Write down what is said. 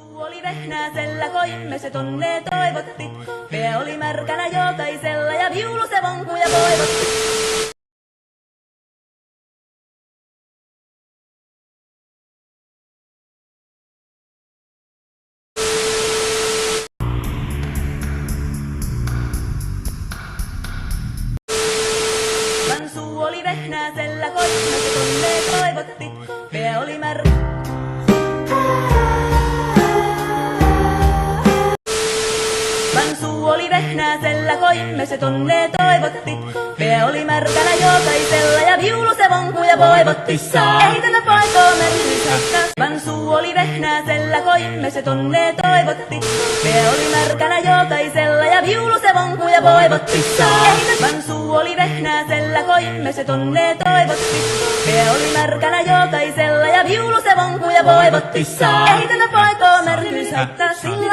Suu oli vehnäsellä, koimme se tonne toivotti. Pää oli märkänä jokaisella ja viulu se vonkuja voivotti. Suu oli vehnäsellä, koimme se tonne toivotti. Pää oli Suu oli vehnäsellä, koimme se tonne toivotti. Pää oli märkänä jokaisella ja viulu se vonkuja voivotti. Ei tätä paikkaa merkitystä. Suu oli vehnäsellä, koimme se tonne toivotti. Pää oli märkänä jokaisella ja viulu se vonkuja voivotti. Suu oli vehnäsellä, koimme se tonne toivotti. Pää oli märkänä jokaisella ja viulu se vonkuja voivotti. Ei tätä paikkaa merkitystä.